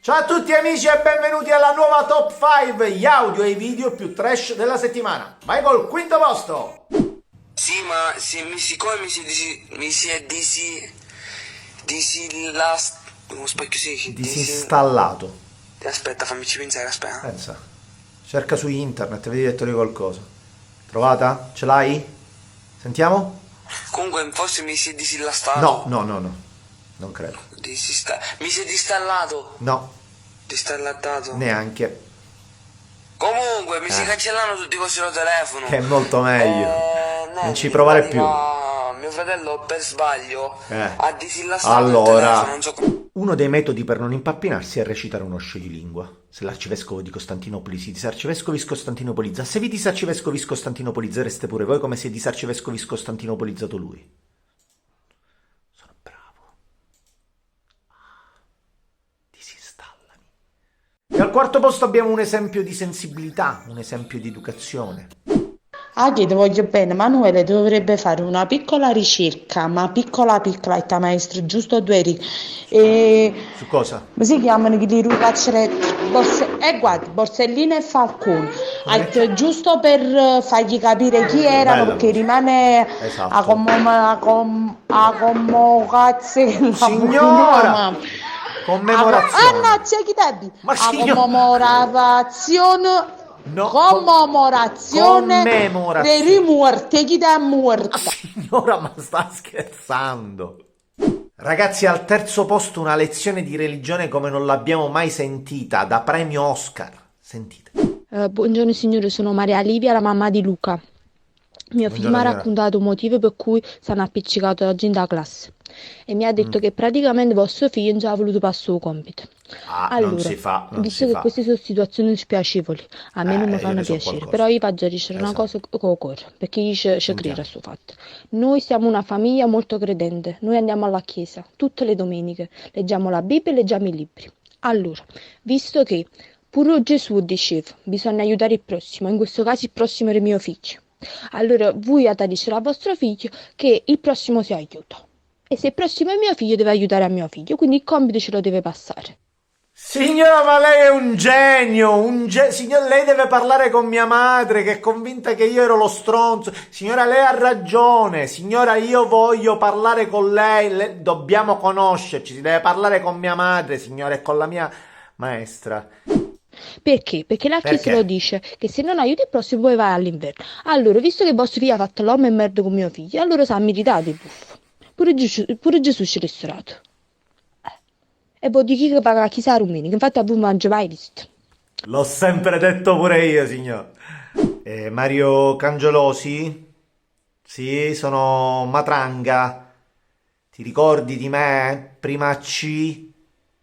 Ciao a tutti amici e benvenuti alla nuova Top 5, gli audio e i video più trash della settimana. Vai col quinto posto! Sì, ma siccome come spacchio si dice? Disinstallato. Aspetta, fammici pensare, aspetta. Pensa, cerca su internet, vedi detto di qualcosa. Trovata? Ce l'hai? Sentiamo? Comunque, forse mi si è disinstallato. No, non credo. Mi si è disinstallato. No, Disinstallato. neanche. Comunque, mi si cancellano tutti i cosi del telefono. Che è molto meglio. Non ci provare più. Mio fratello per sbaglio ha disinstallato Allora, il telefono, non so come. uno dei metodi per non impappinarsi è recitare uno scioglilingua. Se l'arcivescovo di Costantinopoli si disarcivescovis Costantinopolizza, se vi disarcivescovis Costantinopolizzereste pure voi come se disarcivescovis Costantinopolizzato lui. Sono bravo. Disinstallami. E al quarto posto abbiamo un esempio di sensibilità, un esempio di educazione. Ah, che ti voglio bene, Manuele dovrebbe fare una piccola ricerca, ma piccola, maestro, giusto due righe. Su cosa? Come si chiamano che di rubacceretti? Guarda, Borsellino e Falcone. Giusto per fargli capire chi erano, Bella perché voce. rimane Esatto. a commogazione. Signora! Commemorazione. Annazia, chi devi? Ma A signora! commemorazione. No, Commemorazione commemorazione. dei rimorti, chi è morta? Signora, ma sta scherzando? Ragazzi, al terzo posto una lezione di religione come non l'abbiamo mai sentita, da premio Oscar. Sentite. Buongiorno signore, sono Maria Livia, la mamma di Luca. Mio figlio mi ha signora. raccontato il motivo per cui si hanno appiccicato oggi in da classe e mi ha detto che praticamente vostro figlio non ci ha voluto passare il compito. Non si fa, non visto si che fa. queste sono situazioni spiacevoli, a me non mi io fanno ne so piacere, qualcosa. però io faccio dire una Esatto. cosa con il cuore, perché io ci Sentiamo. credo a questo fatto. Noi siamo una famiglia molto credente, noi andiamo alla chiesa tutte le domeniche, leggiamo la Bibbia e leggiamo i libri. Allora, visto che pure Gesù diceva, bisogna aiutare il prossimo, in questo caso il prossimo era mio figlio. Allora voi a dire a vostro figlio che il prossimo si aiuta. E se il prossimo è mio figlio deve aiutare a mio figlio, quindi il compito ce lo deve passare. Signora, ma lei è un genio, signora, lei deve parlare con mia madre che è convinta che io ero lo stronzo. Signora, lei ha ragione. Signora, io voglio parlare con lei, dobbiamo conoscerci, si deve parlare con mia madre, signora, e con la mia maestra. Perché? Perché la Chiesa Perché? lo dice che se non aiuti il prossimo poi vai all'inferno. Allora, visto che vostro figlio ha fatto l'uomo e merda con mio figlio, allora sa meritate il buffo. Pure Gesù ci restaurato. E poi di chi che paga chissà rumeni, che infatti a voi mangia mai visto. L'ho sempre detto pure io, signor. Mario Cangelosi? Sì, sono Matranga. Ti ricordi di me? Prima C?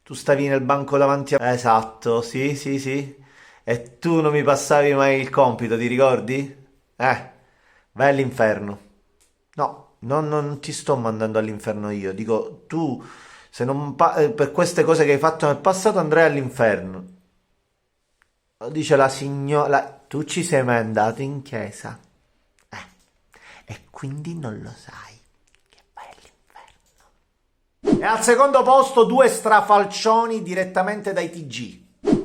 Tu stavi nel banco davanti a... Esatto, sì, sì, sì. E tu non mi passavi mai il compito, ti ricordi? Vai all'inferno. No, non ti sto mandando all'inferno io. Dico, tu, se non per queste cose che hai fatto nel passato andrai all'inferno. Dice la signora, tu ci sei mai andato in chiesa? E quindi non lo sai che vai all'inferno. E al secondo posto due strafalcioni direttamente dai TG.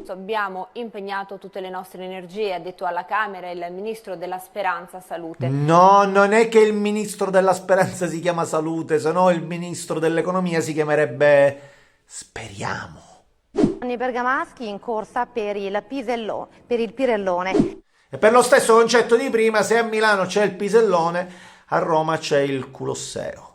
Abbiamo impegnato tutte le nostre energie, ha detto alla Camera il Ministro della Speranza Salute. No, non è che il Ministro della Speranza si chiama Salute, se no il Ministro dell'Economia si chiamerebbe Speriamo. I bergamaschi in corsa per il Pirellone. E per lo stesso concetto di prima, se a Milano c'è il Pisellone, a Roma c'è il Colosseo.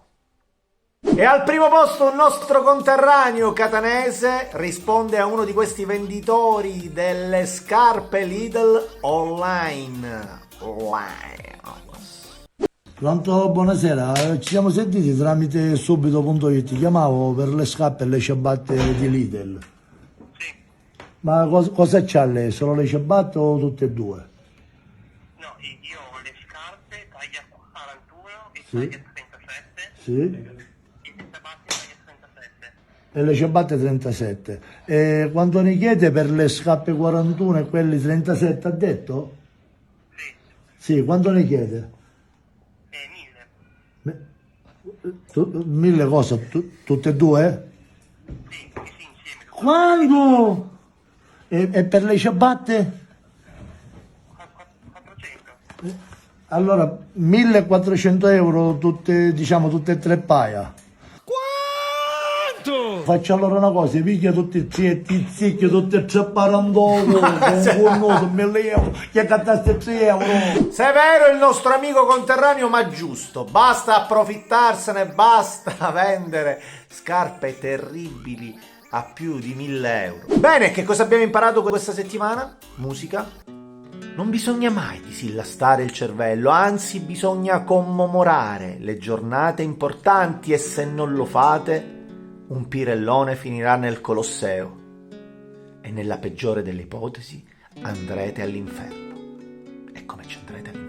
E al primo posto un nostro conterraneo catanese risponde a uno di questi venditori delle scarpe Lidl online. Pronto, buonasera, ci siamo sentiti tramite subito.it, ti chiamavo per le scarpe e le ciabatte di Lidl. Sì. Ma cosa c'ha lei? Solo le ciabatte o tutte e due? No, io ho le scarpe taglia 41 e Sì. taglia 37 Sì. e le ciabatte taglia 37. E le ciabatte 37. E quanto ne chiede per le scarpe 41 e quelli 37 ha detto? Sì, Sì, quanto ne chiede? 1000. 1000 cose, tutte e due? Sì, insieme. Quanto? E per le ciabatte? 400. Allora, 1400 euro tutte, diciamo, tutte e tre paia. Quanto? Faccio allora una cosa, piglia tutti i zietti, zicchio, tutti e tre parandolo, con connoto, 1000 euro, che cattaste 3 euro. Severo il nostro amico conterraneo, ma giusto. Basta approfittarsene, basta vendere scarpe terribili a più di 1000 euro. Bene, che cosa abbiamo imparato questa settimana? Musica. Non bisogna mai disillastare il cervello, anzi bisogna commemorare le giornate importanti e se non lo fate, un pirellone finirà nel Colosseo e nella peggiore delle ipotesi andrete all'inferno. E come ci andrete all'inferno?